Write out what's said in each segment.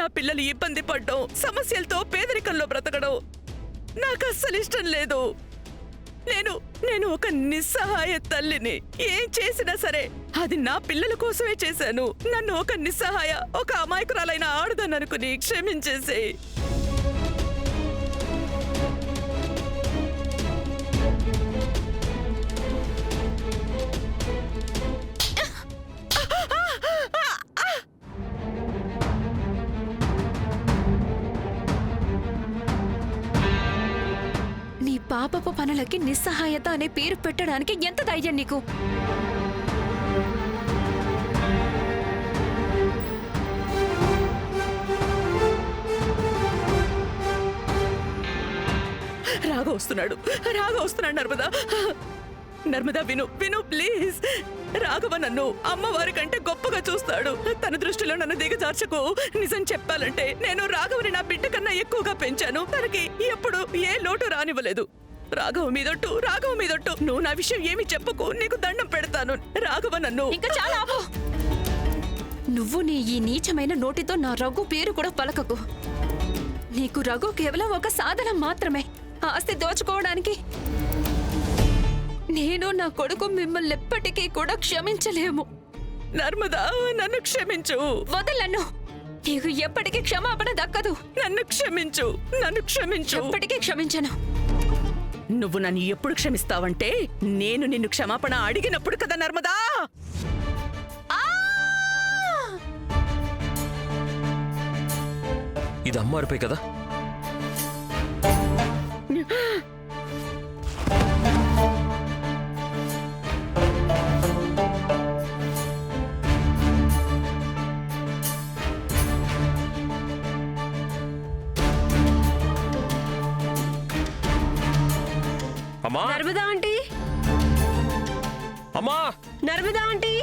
నా పిల్లలు ఇబ్బంది పడ్డం, సమస్యలతో పేదరికంలో బ్రతకడం నాకు అస్సలు ఇష్టం లేదు. నేను ఒక నిస్సహాయ తల్లిని. ఏం చేసినా సరే అది నా పిల్లల కోసమే చేశాను. నన్ను ఒక నిస్సహాయ, ఒక అమాయకురాలైన ఆడదని అనుకుని క్షమించేసే. పాపపు పనులకి నిస్సహాయత అనే పేరు పెట్టడానికి ఎంత ధైర్యం నీకు? రాఘవ వస్తున్నాడు నర్మదా. నర్మదా విను ప్లీజ్. రాఘవ నన్ను అమ్మవారి కంటే గొప్పగా చూస్తాడు. తన దృష్టిలో నన్ను దిగజార్చకు. నిజం చెప్పాలంటే నేను రాఘవని నా బిడ్డ కన్నా ఎక్కువగా పెంచాను. తనకి ఎప్పుడు ఏ లోటు రానివ్వలేదు. రాఘవ మీదొట్టు. నువ్వు నా విషయం ఏమి చెప్పకు, నీకు దండం పెడతాను. రాఘవ నన్ను ఇంకా చాలా ఆపు. నువ్వు నీ ఈ నీచమైన నోటితో నా రఘు పేరు కూడా పలకకు. నీకు రఘు కేవలం ఒక సాధనం మాత్రమే, ఆస్తి దోచుకోవడానికి. నేను నా కొడుకు మిమ్మల్ని ఎప్పటికీ కూడా క్షమించలేము. నర్మదా నన్ను క్షమించు. వదలను. నీకు ఎప్పటికీ క్షమాపణ దక్కదు. నన్ను క్షమించు. ఎప్పటికీ క్షమించను. నువ్వు నన్ను ఎప్పుడు క్షమిస్తావంటే నేను నిన్ను క్షమాపణ అడిగినప్పుడు కదా నర్మదా. ఇది అమ్మారిపై కదా. అమ్మా నర్మదా ఆంటీ, అమ్మా Narmada aunty.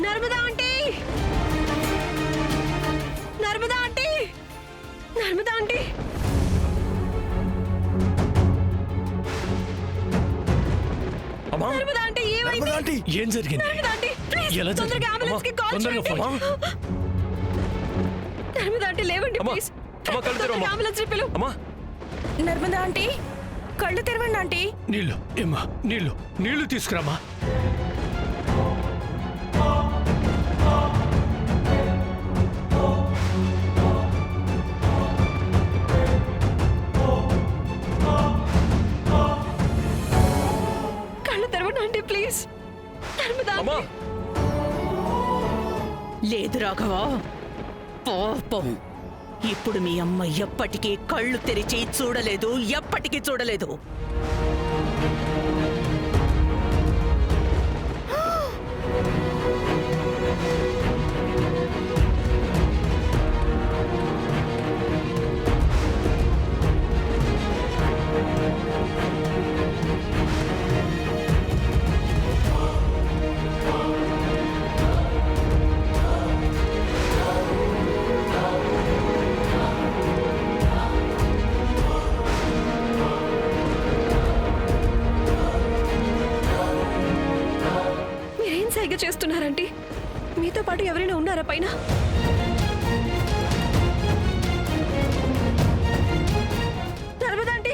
Narmada aunty, Narmada aunty, Narmada aunty. అమ్మా నర్మదా ఆంటీ, ఏమైంది? ఏం జరిగింది? నర్మదా ఆంటీ, ప్లీజ్ ఎలా తొందరగా అంబులెన్స్ కి కాల్ చేయండి. నర్మదా ఆంటీ లేవండి ప్లీజ్. తొందరగా అంబులెన్స్ ని పిలు. అమ్మా నర్మదా ఆంటీ కళ్ళు తెరవండి ఆంటీ. నీళ్ళు ఏమ్మా, నీళ్ళు తీసుకురామా. ప్లీజ్. లేదు రాఘవ, పాపం. ఇప్పుడు మీ అమ్మ ఎప్పటికీ కళ్ళు తెరిచి చూడలేదు, ఎప్పటికీ చూడలేదు. చేస్తున్నారంటే మీతో పాటు ఎవరైనా ఉన్నారా పైన? నర్మదా ఆంటీ,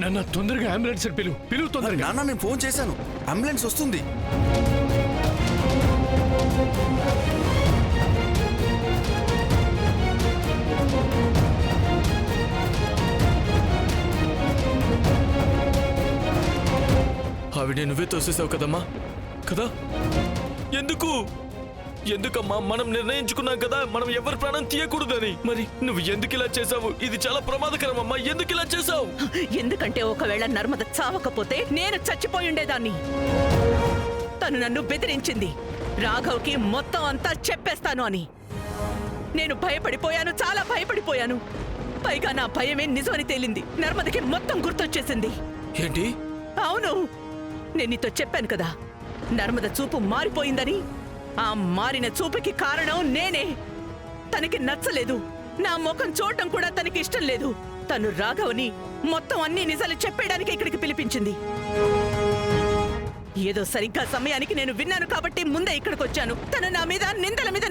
నాన్న తొందరగా అంబులెన్స్ పిలువు తొందరగా. నాన్న నేను ఫోన్ చేశాను, అంబులెన్స్ వస్తుంది. ఆవిడ నువ్వే తోసేసావు కదమ్మా, కదా? ఎందుకమ్మా? మనం నిర్ణయించుకున్నాం కదా మనం ఎవరి ప్రాణం తీయకూడదని. మరి నువ్వు ఎందుకు ఇలా చేసావు? ఇది చాలా ప్రమాదకరం అమ్మా. ఎందుకు ఇలా చేసావు? ఎందుకంటే ఒకవేళ నర్మద చావకపోతే నేను చచ్చిపోయి ఉండేదాన్ని. తను నన్ను బెదిరించింది రాఘవ్కి మొత్తం అంతా చెప్పేస్తాను అని. నేను భయపడిపోయాను, చాలా భయపడిపోయాను. పైగా నా భయమే నిజమని తేలింది. నర్మదకి మొత్తం గుర్తొచ్చేసింది. ఏంటి? అవును, నేను నీతో చెప్పాను కదా, నర్మద చూపు మారిపోయిందని. ఆ మారిన చూపుకి కారణం నేనే. తనకి నచ్చలేదు, నా ముఖం చూడటం కూడా తనకి ఇష్టం లేదు. తను రాఘవని మొత్తం అన్ని నిజాలు చెప్పేయడానికి ఇక్కడికి పిలిపించింది. ఏదో సరిగ్గా సమయానికి నేను విన్నాను కాబట్టి ముందే ఇక్కడికి వచ్చాను. తను నా మీద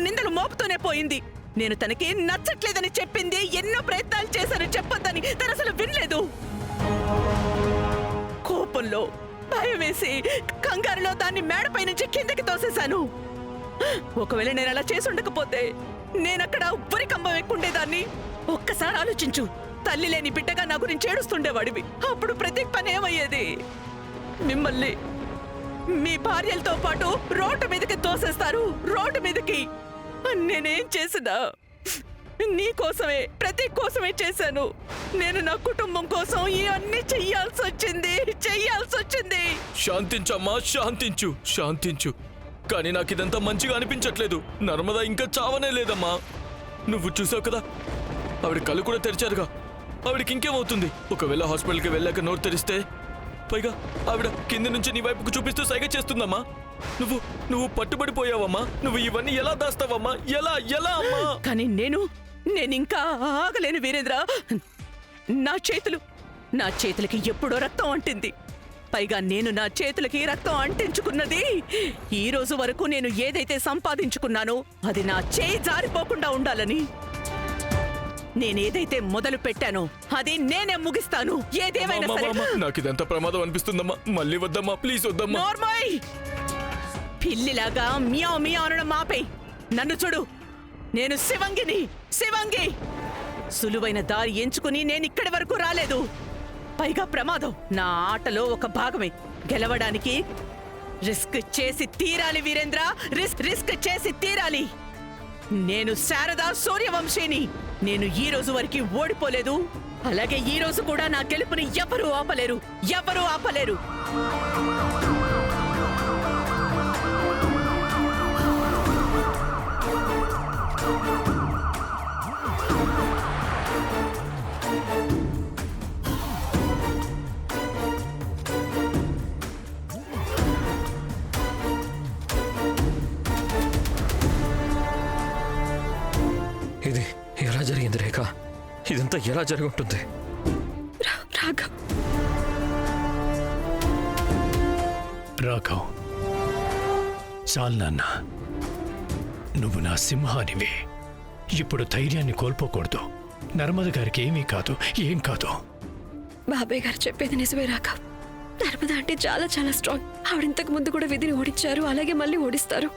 నిందలు మోపుతూనే పోయింది. నేను తనకి నచ్చట్లేదని చెప్పింది. ఎన్నో ప్రయత్నాలు చేశాను చెప్పొద్దని, తను అసలు వినలేదు. కోపంలో, భయం వేసి, కంగారులో దాన్ని మేడపై నుంచి కిందకి తోసేశాను. ఒకవేళ నేను అలా చేసి ఉండకపోతే నేనక్కడ ఉబ్బరికంబం ఎక్కుండేదాన్ని. ఒక్కసారి ఆలోచించు, తల్లి లేని బిడ్డగా నా గురించి ఏడుస్తుండేవాడివి. అప్పుడు ప్రతి పని ఏమయ్యేది? మిమ్మల్ని మీ భార్యలతో పాటు రోడ్డు మీదకి తోసేస్తారు, రోడ్డు మీదకి. నేనేం చేసినా నీ కోసమే, ప్రతి కోసమే చేశాను. నేను నా కుటుంబం కోసం ఇవన్నీ చెయ్యాల్సి వచ్చింది. శాంతించమ్మా, శాంతించు. కానీ నాకు ఇదంతా మంచిగా అనిపించట్లేదు. నర్మద ఇంకా చావనే లేదమ్మా. నువ్వు చూసావు కదా, ఆవిడ కళ్ళు కూడా తెరిచారుగా. ఆవిడకి ఇంకేమవుతుంది? ఒకవేళ హాస్పిటల్కి వెళ్ళాక నోరు తెరిస్తే, పైగా ఆవిడ కింది నుంచి నీ వైపుకు చూపిస్తూ సైగ చేస్తుందమ్మా. నువ్వు పట్టుబడిపోయావమ్మా. నువ్వు ఇవన్నీ ఎలా దాస్తావమ్మా? ఎలా అమ్మా? కానీ నేనింకా ఆగలేను వీరేంద్ర. నా చేతులకి ఎప్పుడో రక్తం అంటింది. పైగా నేను నా చేతులకి రక్తం అంటించుకున్నది ఈ రోజు వరకు నేను ఏదైతే సంపాదించుకున్నానో అది నా చేయి జారిపోకుండా ఉండాలని. నేనేదైతే మొదలు పెట్టానో అది నేనే ముగిస్తాను, ఏదేమైనా సరే. నాకు ఇదంతా ప్రమాదం అనిపిస్తుందమ్మా. మళ్ళీ వద్దమ్మా, ప్లీజ్ వద్దమ్మా. నోర్మోయ్! పిల్లిలాగా మియావ్ మియావ్ అనడం ఆపేయ్. నన్ను చూడు, నేను శివంగి. సులువైన దారి ఎంచుకుని నేనిక్కడి వరకు రాలేదు. పైగా ప్రమాదం నా ఆటలో ఒక భాగమే. గెలవడానికి రిస్క్ చేసి తీరాలి వీరేంద్ర, రిస్క్ చేసి తీరాలి. నేను శారదా సూర్యవంశీని. నేను ఈ రోజు వరకు ఓడిపోలేదు. అలాగే ఈ రోజు కూడా నా గెలుపుని ఎవరూ ఆపలేరు. ఇది ఎలా జరిగింది రేఖ? ఇదంతా ఎలా జరిగి ఉంటుంది? రాఘవ్, చాలు నాన్న. నువ్వు నా సింహానివి. ఇప్పుడు ధైర్యాన్ని కోల్పోకూడదు. నర్మద గారికి ఏం కాదు. బాబాయ్ గారు చెప్పేది నిజమే రాఘవ్. నర్మద అంటే చాలా చాలా స్ట్రాంగ్. ఆవిడ ఇంతకు ముందు కూడా విధిని ఓడించారు, అలాగే మళ్ళీ ఓడిస్తారు.